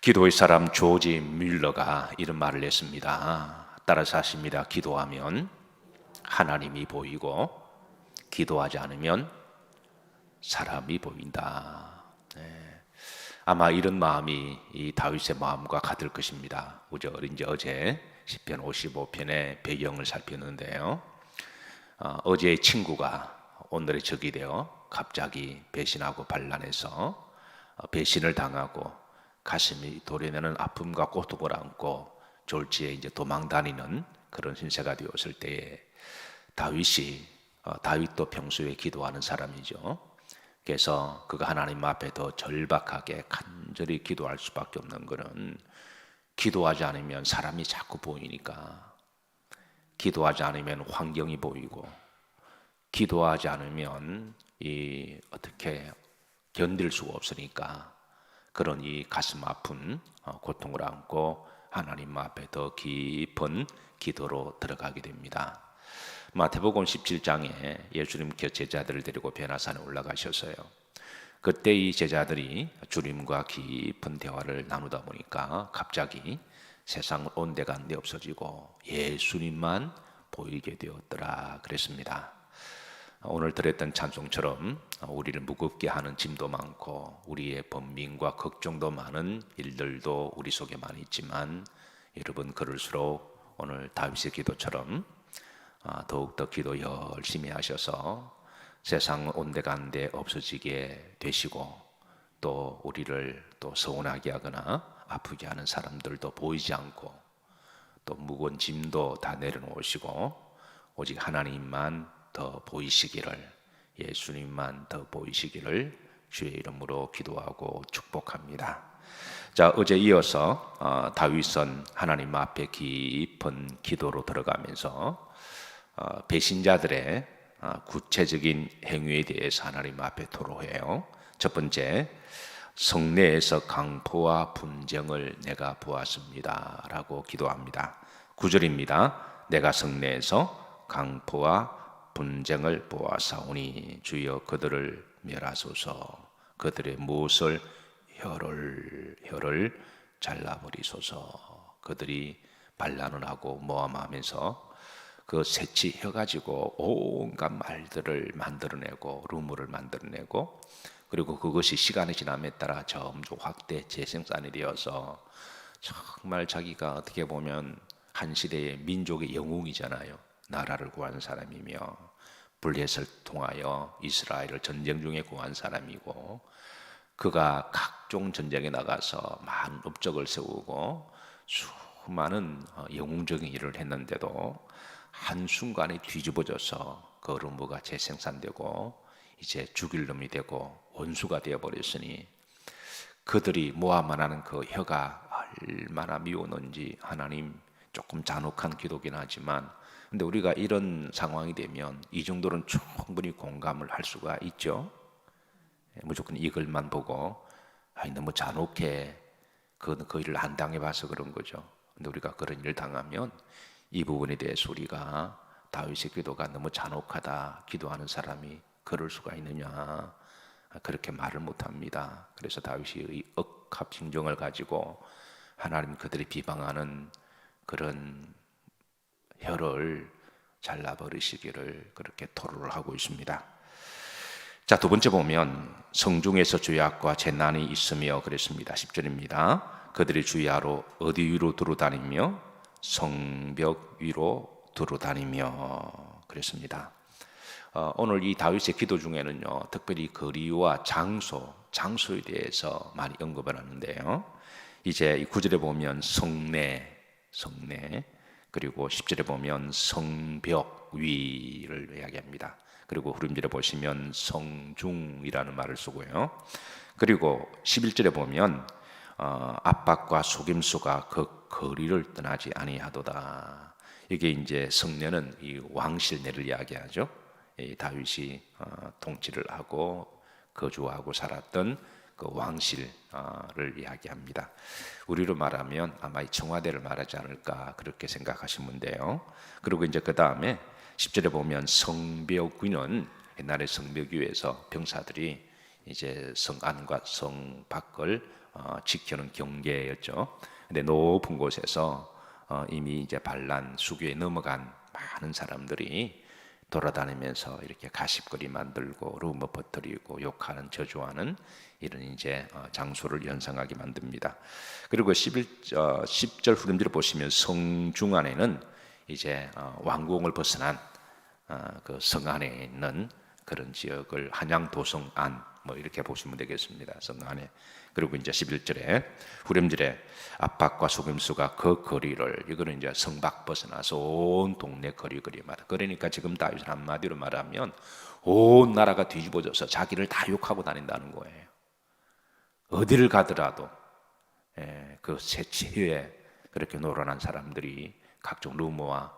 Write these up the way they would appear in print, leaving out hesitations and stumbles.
기도의 사람 조지 뮬러가 이런 말을 했습니다. 따라서 하십니다. 기도하면 하나님이 보이고 기도하지 않으면 사람이 보인다. 아마 이런 마음이 이 다윗의 마음과 같을 것입니다. 어제 시편 55편의 배경을 살폈는데요. 어제의 친구가 오늘의 적이 되어 갑자기 배신하고 반란해서 배신을 당하고 가슴이 도려내는 아픔과 고통을 안고 졸지에 이제 도망다니는 그런 신세가 되었을 때에 다윗도 평소에 기도하는 사람이죠. 그래서 그가 하나님 앞에 더 절박하게 간절히 기도할 수밖에 없는 것은 기도하지 않으면 사람이 자꾸 보이니까, 기도하지 않으면 환경이 보이고, 기도하지 않으면 어떻게 견딜 수가 없으니까 그런 이 가슴 아픈 고통을 안고 하나님 앞에 더 깊은 기도로 들어가게 됩니다. 마태복음 17장에 예수님께서 제자들을 데리고 변화산에 올라가셨어요. 그때 이 제자들이 주님과 깊은 대화를 나누다 보니까 갑자기 세상은 온데간데 없어지고 예수님만 보이게 되었더라 그랬습니다. 오늘 들었던 찬송처럼 우리를 무겁게 하는 짐도 많고 우리의 번민과 걱정도 많은 일들도 우리 속에 많이 있지만, 여러분 그럴수록 오늘 다윗의 기도처럼 더욱더 기도 열심히 하셔서 세상 온데간데 없어지게 되시고, 또 우리를 또 서운하게 하거나 아프게 하는 사람들도 보이지 않고 또 무거운 짐도 다 내려놓으시고 오직 하나님만 더 보이시기를, 예수님만 더 보이시기를 주의 이름으로 기도하고 축복합니다. 자, 어제 이어서 다윗은 하나님 앞에 깊은 기도로 들어가면서 배신자들의 구체적인 행위에 대해서 하나님 앞에 토로해요. 첫 번째, 성내에서 강포와 분쟁을 내가 보았습니다 라고 기도합니다. 9절입니다. 내가 성내에서 강포와 분쟁을 보아사오니 주여 그들을 멸하소서. 그들의 무엇을 혀를 잘라버리소서. 그들이 반란을 하고 모함하면서 그 새치 혀 가지고 온갖 말들을 만들어내고 루머를 만들어내고, 그리고 그것이 시간이 지남에 따라 점점 확대 재생산이 되어서 정말 자기가 어떻게 보면 한 시대의 민족의 영웅이잖아요. 나라를 구한 사람이며 블레셋을 통하여 이스라엘을 전쟁 중에 구한 사람이고, 그가 각종 전쟁에 나가서 많은 업적을 세우고 수많은 영웅적인 일을 했는데도 한순간에 뒤집어져서 그 루머가 재생산되고 이제 죽일 놈이 되고 원수가 되어버렸으니, 그들이 모함만 하는 그 혀가 얼마나 미웠는지 하나님, 조금 잔혹한 기도긴 하지만 근데 우리가 이런 상황이 되면 이 정도는 충분히 공감을 할 수가 있죠. 무조건 이글만 보고 너무 잔혹해, 그 일을 안 당해봐서 그런 거죠. 근데 우리가 그런 일을 당하면 이 부분에 대해서 우리가 다윗의 기도가 너무 잔혹하다, 기도하는 사람이 그럴 수가 있느냐, 그렇게 말을 못합니다. 그래서 다윗이 억합심정을 가지고 하나님 그들이 비방하는 그런 혀를 잘라버리시기를 그렇게 토로를 하고 있습니다. 자, 두 번째 보면 성중에서 죄악과 재난이 있으며 그랬습니다. 10절입니다. 그들이 주야로 어디 위로 두루다니며 성벽 위로 두루다니며 그랬습니다. 오늘 이 다윗의 기도 중에는요, 특별히 거리와 장소에 대해서 많이 언급을 하는데요. 이제 9절에 보면 성내, 그리고 10절에 보면 성벽 위를 이야기합니다. 그리고 후렴절에 보시면 성중이라는 말을 쓰고요. 그리고 11절에 보면 압박과 속임수가 그 거리를 떠나지 아니하도다. 이게 이제 성내는 이 왕실내를 이야기하죠. 이 다윗이 통치를 하고 거주하고 살았던 그 왕실을 이야기합니다. 우리로 말하면 아마 이 청와대를 말하지 않을까 그렇게 생각하시면 돼요. 그리고 이제 그 다음에 10절에 보면 성벽 위는 옛날에 성벽 위에서 병사들이 이제 성 안과 성 밖을 지켜는 경계였죠. 근데 높은 곳에서 이미 이제 반란 수교에 넘어간 많은 사람들이 돌아다니면서 이렇게 가십거리 만들고 루머 퍼뜨리고 욕하는 저주하는 이런 이제 장소를 연상하게 만듭니다. 그리고 10절 후렴지를 보시면 성중 안에는 이제 왕궁을 벗어난 그 성 안에 있는 그런 지역을 한양 도성 안 뭐 이렇게 보시면 되겠습니다. 성 안에. 그리고 이제 11절에 후렴절에 압박과 속임수가 그 거리를, 이거는 이제 성 밖 벗어나서 온 동네 거리마다. 그러니까 지금 다윗은 한마디로 말하면 온 나라가 뒤집어져서 자기를 다 욕하고 다닌다는 거예요. 어디를 가더라도 그 새치에 그렇게 노란한 사람들이 각종 루머와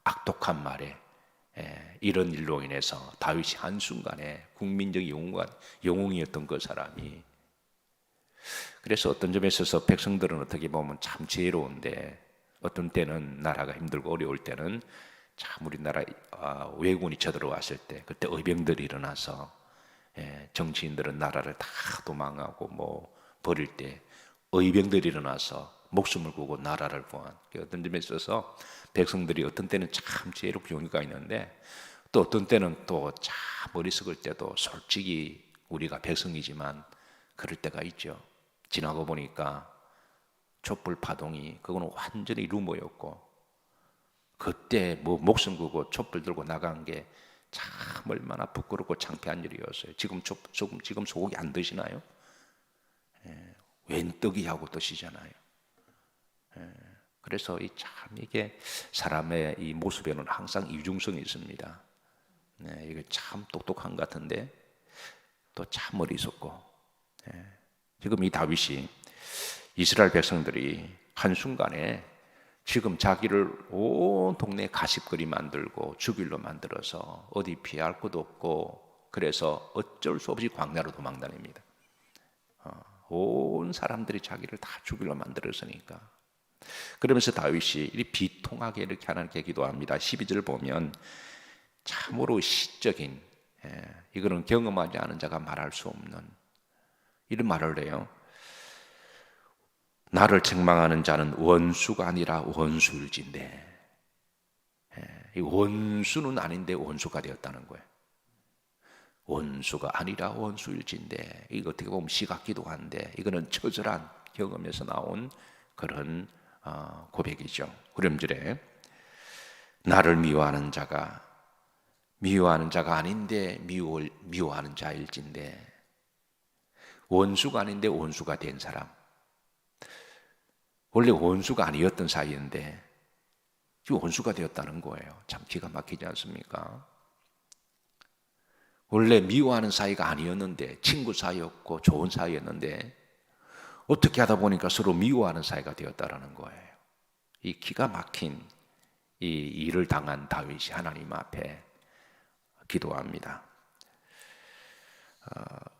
악독한 말에 이런 일로 인해서 다윗이 한순간에 국민적 영웅이었던 그 사람이, 그래서 어떤 점에 있어서 백성들은 어떻게 보면 참 지혜로운데 어떤 때는 나라가 힘들고 어려울 때는 참 우리나라 왜군이 쳐들어왔을 때 그때 의병들이 일어나서 정치인들은 나라를 다 도망하고 뭐 버릴 때 의병들이 일어나서 목숨을 걸고 나라를 구한, 어떤 점에 있어서 백성들이 어떤 때는 참 지혜롭고 용기가 있는데 또 어떤 때는 또 참 어리석을 때도 솔직히 우리가 백성이지만 그럴 때가 있죠. 지나고 보니까 촛불 파동이 그거는 완전히 루머였고 그때 뭐 목숨 걸고 촛불 들고 나간 게 참 얼마나 부끄럽고 창피한 일이었어요. 지금 소고기 안 드시나요? 웬 떡이하고 드시잖아요. 그래서 이게 사람의 이 모습에는 항상 이중성이 있습니다. 이게 참 똑똑한 것 같은데 또 참 어리석고. 지금 이 다윗이 이스라엘 백성들이 한순간에 지금 자기를 온 동네에 가십거리 만들고 죽일로 만들어서 어디 피할 곳도 없고 그래서 어쩔 수 없이 광야로 도망다닙니다. 온 사람들이 자기를 다 죽일로 만들었으니까. 그러면서 다윗이 이 비통하게 이렇게 하나님께 기도합니다. 12절 보면 참으로 시적인, 이거는 경험하지 않은 자가 말할 수 없는 이런 말을 해요. 나를 책망하는 자는 원수가 아니라 원수일진데, 이 원수는 아닌데 원수가 되었다는 거예요. 원수가 아니라 원수일진데, 이거 어떻게 보면 시각기도 한데 이거는 처절한 경험에서 나온 그런 고백이죠. 후렴절에 나를 미워하는 자가 아닌데 미워하는 자일진데, 원수가 아닌데 원수가 된 사람, 원래 원수가 아니었던 사이인데 지금 원수가 되었다는 거예요. 참 기가 막히지 않습니까? 원래 미워하는 사이가 아니었는데 친구 사이였고 좋은 사이였는데 어떻게 하다 보니까 서로 미워하는 사이가 되었다라는 거예요. 이 기가 막힌 이 일을 당한 다윗이 하나님 앞에 기도합니다.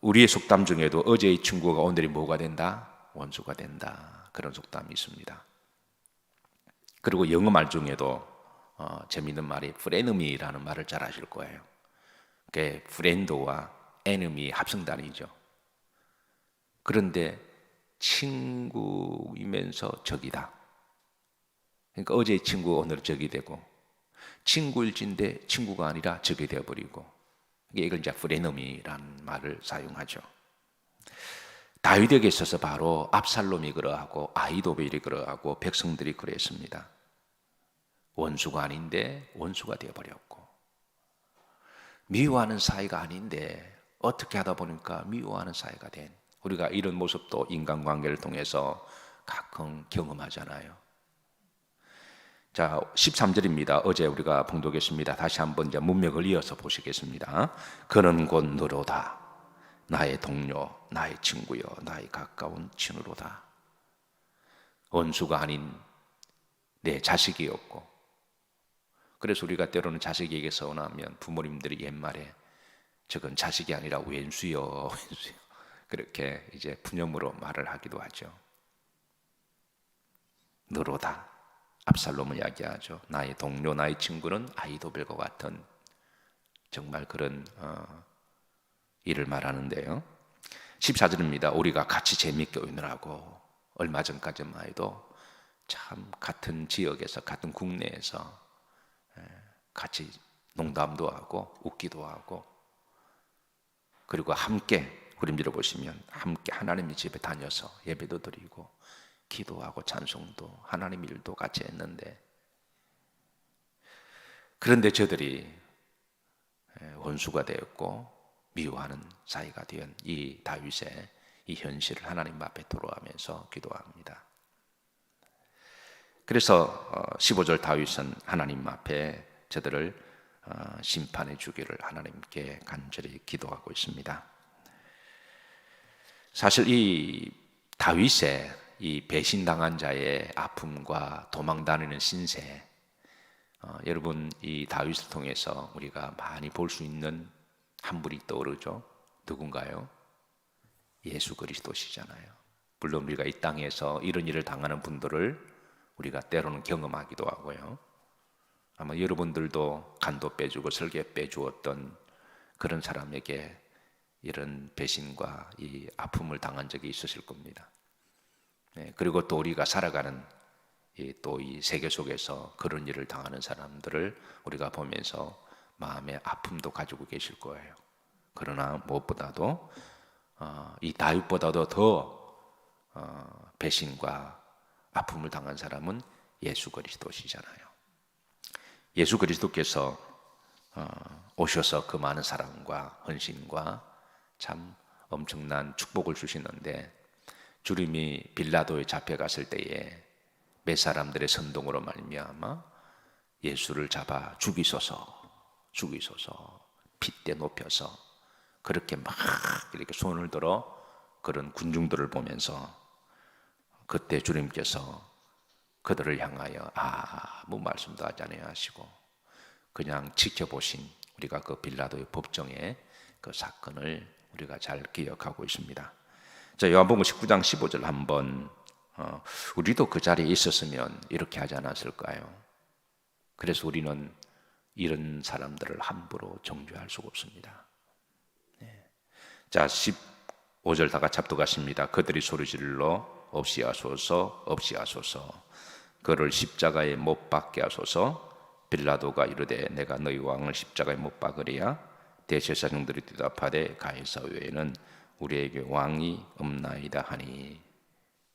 우리의 속담 중에도 어제의 친구가 오늘이 뭐가 된다? 원수가 된다. 그런 속담이 있습니다. 그리고 영어 말 중에도 재미있는 말이 프레너미라는 말을 잘 아실 거예요. 그게 프렌드와 에너미 합성단이죠. 그런데 친구이면서 적이다. 그러니까 어제의 친구 오늘 적이 되고, 친구일진데 친구가 아니라 적이 되어버리고, 이걸 이제 프레너미라는 말을 사용하죠. 다윗에게 있어서 바로 압살롬이 그러하고 아히도벨이 그러하고 백성들이 그랬습니다. 원수가 아닌데 원수가 되어버렸고, 미워하는 사이가 아닌데 어떻게 하다 보니까 미워하는 사이가 된, 우리가 이런 모습도 인간관계를 통해서 가끔 경험하잖아요. 자, 13절입니다. 어제 우리가 봉독했습니다. 다시 한번 이제 문맥을 이어서 보시겠습니다. 그는 곧 너로다. 나의 동료, 나의 친구여, 나의 가까운 친구로다. 원수가 아닌 내 자식이었고, 그래서 우리가 때로는 자식에게 서운하면 부모님들이 옛말에 저건 자식이 아니라 왼수요, 왼수요. 그렇게 이제 푸념으로 말을 하기도 하죠. 너로다. 압살롬을 이야기하죠. 나의 동료, 나의 친구는 아히도벨과 같은 정말 그런 일을 말하는데요. 14절입니다. 우리가 같이 재미있게 오느라고 얼마 전까지만 해도 참 같은 지역에서 같은 국내에서 같이 농담도 하고 웃기도 하고 그리고 함께 그림자를 보시면 함께 하나님의 집에 다녀서 예배도 드리고 기도하고 찬송도 하나님 일도 같이 했는데 그런데 저들이 원수가 되었고 미워하는 사이가 된 이 다윗의 이 현실을 하나님 앞에 토로하면서 기도합니다. 그래서 15절 다윗은 하나님 앞에 저들을 심판해 주기를 하나님께 간절히 기도하고 있습니다. 사실 이 다윗의 이 배신당한 자의 아픔과 도망다니는 신세, 여러분 이 다윗을 통해서 우리가 많이 볼 수 있는 한 분이 떠오르죠. 누군가요? 예수 그리스도시잖아요. 물론 우리가 이 땅에서 이런 일을 당하는 분들을 우리가 때로는 경험하기도 하고요. 아마 여러분들도 간도 빼주고 설계 빼주었던 그런 사람에게 이런 배신과 이 아픔을 당한 적이 있으실 겁니다. 그리고 또 우리가 살아가는 또 이 세계 속에서 그런 일을 당하는 사람들을 우리가 보면서 마음의 아픔도 가지고 계실 거예요. 그러나 무엇보다도 이 다윗보다도 더 배신과 아픔을 당한 사람은 예수 그리스도시잖아요. 예수 그리스도께서 오셔서 그 많은 사랑과 헌신과 참 엄청난 축복을 주시는데 주님이 빌라도에 잡혀갔을 때에 몇 사람들의 선동으로 말미암아 예수를 잡아 죽이소서 핏대 높여서 그렇게 막 이렇게 손을 들어 그런 군중들을 보면서 그때 주님께서 그들을 향하여 아무 말씀도 하지 아니하시고 그냥 지켜보신 우리가 그 빌라도의 법정의 그 사건을 우리가 잘 기억하고 있습니다. 자, 요한복음 19장 15절 한번 우리도 그 자리에 있었으면 이렇게 하지 않았을까요? 그래서 우리는 이런 사람들을 함부로 정죄할 수가 없습니다. 자, 15절 다 같이 합독하십니다. 그들이 소리질러 없이 하소서 없이 하소서 그를 십자가에 못 박게 하소서. 빌라도가 이르되 내가 너희 왕을 십자가에 못 박으리야. 대제사장들이 대답하되 가이사 외에는 우리에게 왕이 없나이다 하니.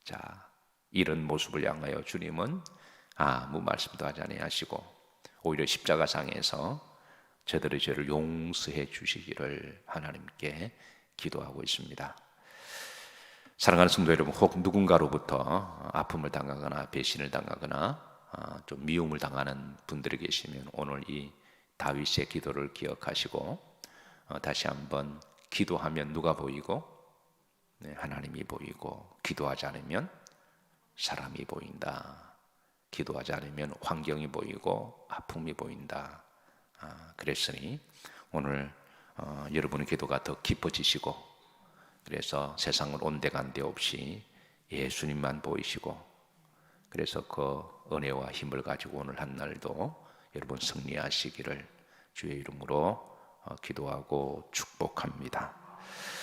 자, 이런 모습을 향하여 주님은 아무 말씀도 하지 아니하시고 오히려 십자가상에서 저들의 죄를 용서해 주시기를 하나님께 기도하고 있습니다. 사랑하는 성도 여러분, 혹 누군가로부터 아픔을 당하거나 배신을 당하거나 좀 미움을 당하는 분들이 계시면 오늘 이 다윗의 기도를 기억하시고 다시 한번 기도하면 누가 보이고 하나님이 보이고 기도하지 않으면 사람이 보인다. 기도하지 않으면 환경이 보이고 아픔이 보인다. 그랬으니 오늘 여러분의 기도가 더 깊어지시고 그래서 세상을 온데간데 없이 예수님만 보이시고 그래서 그 은혜와 힘을 가지고 오늘 한 날도 여러분 승리하시기를 주의 이름으로 기도하고 축복합니다.